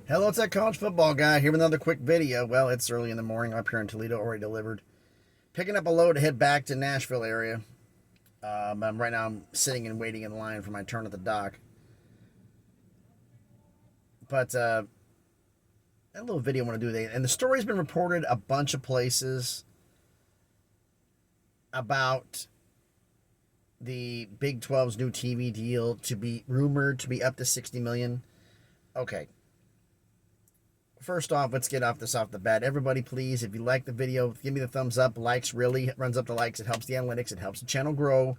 Hello, it's that college football guy here with another quick video. Well, it's early in the morning up here in Toledo, already delivered. Picking up a load to head back to Nashville area. Right now I'm sitting and waiting in line for my turn at the dock. But a little video I want to do today. And the story's been reported a bunch of places about the Big 12's new TV deal to be rumored to be up to $60 million. Okay. First off, let's get off the bat. Everybody, please, if you like the video, give me the thumbs up. Likes really runs up the likes. It helps the analytics. It helps the channel grow.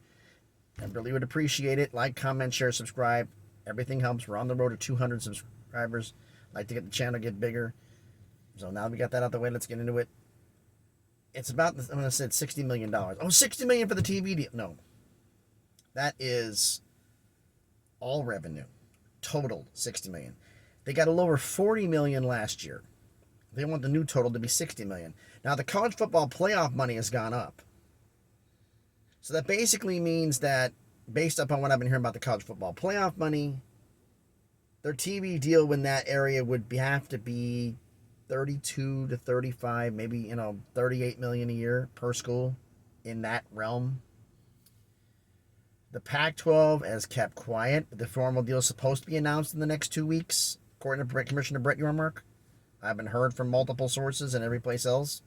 I really would appreciate it. Like, comment, share, subscribe. Everything helps. We're on the road to 200 subscribers. Like to get the channel get bigger. So now we got that out the way. Let's get into it. It's about, I'm going to say $60 million. Oh, $60 million for the TV deal. No. That is all revenue. Total $60 million. They got a little over $40 million last year. They want the new total to be $60 million. Now, the college football playoff money has gone up. So that basically means that, based upon what I've been hearing about the college football playoff money, their TV deal in that area would have to be 32 to 35, maybe, $38 million a year per school in that realm. The Pac-12 has kept quiet. The formal deal is supposed to be announced in the next 2 weeks, according to Commissioner Brett Yormark. I've been heard from multiple sources and every place else.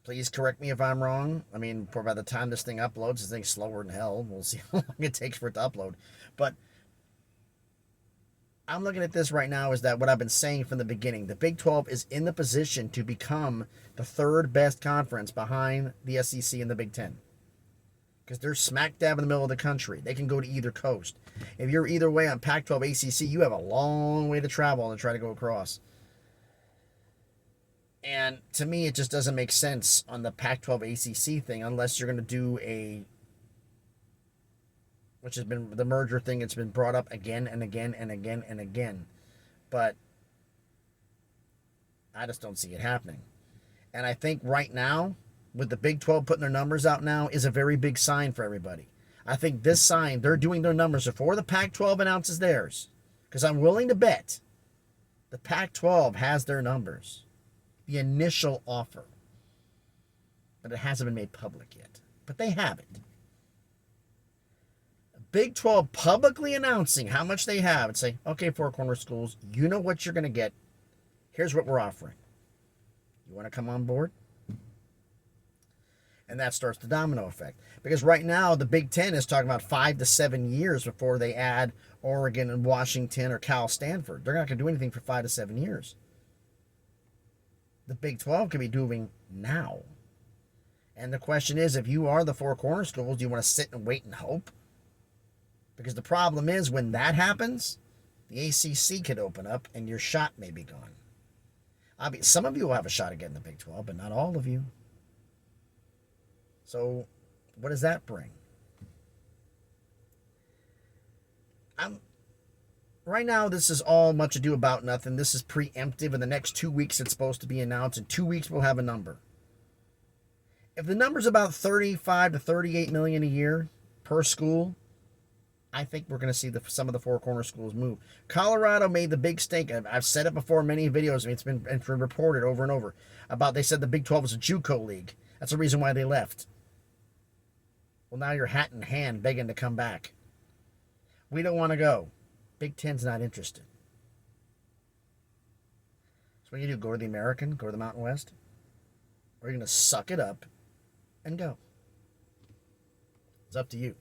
Please correct me if I'm wrong. I mean, by the time this thing uploads, this thing's slower than hell. We'll see how long it takes for it to upload. But I'm looking at this right now is that what I've been saying from the beginning. The Big 12 is in the position to become the third best conference behind the SEC and the Big 10. Because they're smack dab in the middle of the country. They can go to either coast. If you're either way on Pac-12, ACC, you have a long way to travel to try to go across. And to me, it just doesn't make sense on the Pac-12 ACC thing unless you're going to do which has been the merger thing. It's been brought up again and again and again and again. But I just don't see it happening. And I think right now, with the Big 12 putting their numbers out now, is a very big sign for everybody. I think this sign, they're doing their numbers before the Pac-12 announces theirs. Because I'm willing to bet the Pac-12 has their numbers. The initial offer. But it hasn't been made public yet. But they have it. Big 12 publicly announcing how much they have and say, okay, Four Corner Schools, you know what you're going to get. Here's what we're offering. You want to come on board? And that starts the domino effect. Because right now, the Big Ten is talking about 5 to 7 years before they add Oregon and Washington or Cal Stanford. They're not going to do anything for 5 to 7 years. The Big 12 can be doing now. And the question is, if you are the Four Corner Schools, do you want to sit and wait and hope? Because the problem is, when that happens, the ACC could open up and your shot may be gone. Some of you will have a shot at getting the Big 12, but not all of you. So, what does that bring? Right now, this is all much ado about nothing. This is preemptive. In the next 2 weeks, it's supposed to be announced. In 2 weeks, we'll have a number. If the number's about 35 to 38 million a year per school, I think we're going to see some of the Four Corner Schools move. Colorado made the big stink. I've said it before in many videos. It's been reported over and over about, they said the Big 12 was a JUCO league. That's the reason why they left. Well, now you're hat in hand begging to come back. We don't want to go. Big Ten's not interested. So what do you do? Go to the American? Go to the Mountain West? Or are you going to suck it up and go? It's up to you.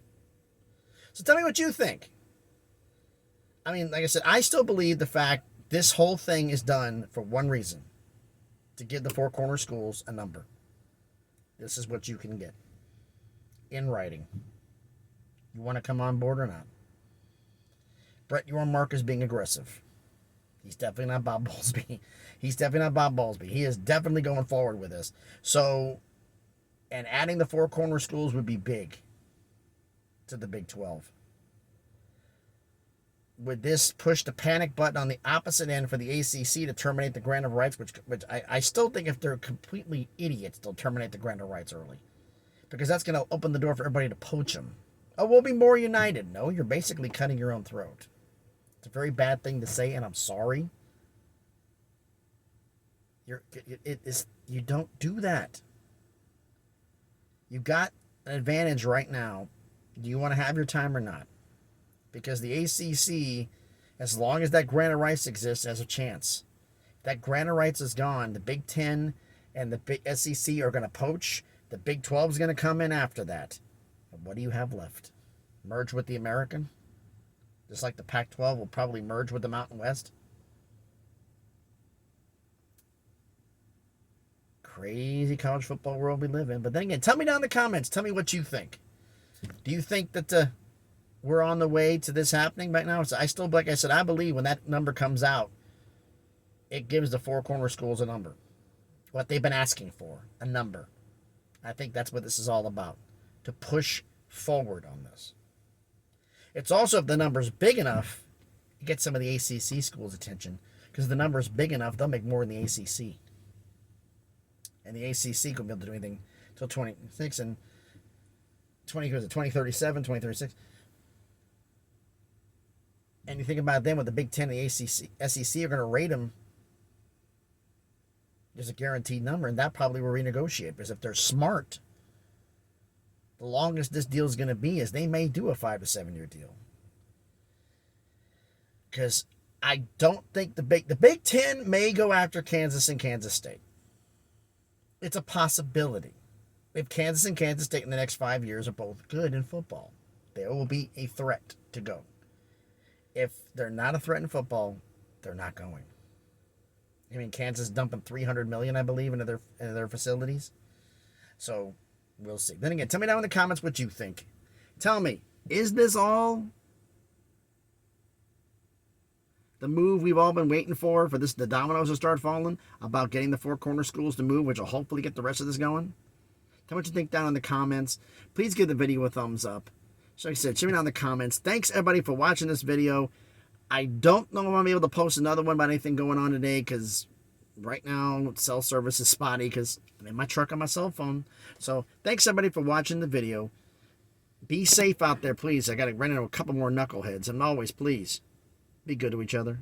So tell me what you think. I mean, like I said, I still believe the fact this whole thing is done for one reason. To give the Four Corner Schools a number. This is what you can get. In writing. You want to come on board or not? Brett Yormark is being aggressive. He's definitely not Bob Bowlesby. He's definitely not Bob Bowlesby. He is definitely going forward with this. So, and adding the Four Corner Schools would be big to the Big 12. Would this push the panic button on the opposite end for the ACC to terminate the grant of rights, which I still think if they're completely idiots, they'll terminate the grant of rights early. Because that's going to open the door for everybody to poach them. Oh, we'll be more united. No, you're basically cutting your own throat. It's a very bad thing to say, and I'm sorry. You don't do that. You got an advantage right now. Do you want to have your time or not? Because the ACC, as long as that grant of rights exists, has a chance. If that grant of rights is gone, the Big Ten and the SEC are going to poach. The Big 12 is going to come in after that. And what do you have left? Merge with the American? Just like the Pac-12 will probably merge with the Mountain West? Crazy college football world we live in. But then again, tell me down in the comments. Tell me what you think. Do you think that we're on the way to this happening right now? So I still, like I said, I believe when that number comes out, it gives the Four Corner Schools a number. What they've been asking for, a number. I think that's what this is all about. To push forward on this. It's also, if the number's big enough, it gets some of the ACC schools' attention. Because if the number's big enough, they'll make more than the ACC. And the ACC could be able to do anything until 26 and 2037, 2036. And you think about them with the Big Ten and the SEC are going to rate them. There's a guaranteed number, and that probably will renegotiate. Because if they're smart, the longest this deal is going to be is they may do a 5 to 7 year deal. Because I don't think the Big Ten may go after Kansas and Kansas State. It's a possibility. If Kansas and Kansas State in the next 5 years are both good in football, they will be a threat to go. If they're not a threat in football, they're not going. I mean, Kansas dumping $300 million, I believe, into their facilities. So we'll see. Then again, tell me down in the comments what you think. Tell me, is this all the move we've all been waiting for the dominoes to start falling about getting the Four Corner Schools to move, which will hopefully get the rest of this going? Tell me what you think down in the comments. Please give the video a thumbs up. So like I said, share me down in the comments. Thanks, everybody, for watching this video. I don't know if I'm going to be able to post another one about anything going on today because right now cell service is spotty because I'm in my truck on my cell phone. So thanks, everybody, for watching the video. Be safe out there, please. I got to run into a couple more knuckleheads. And always, please, be good to each other.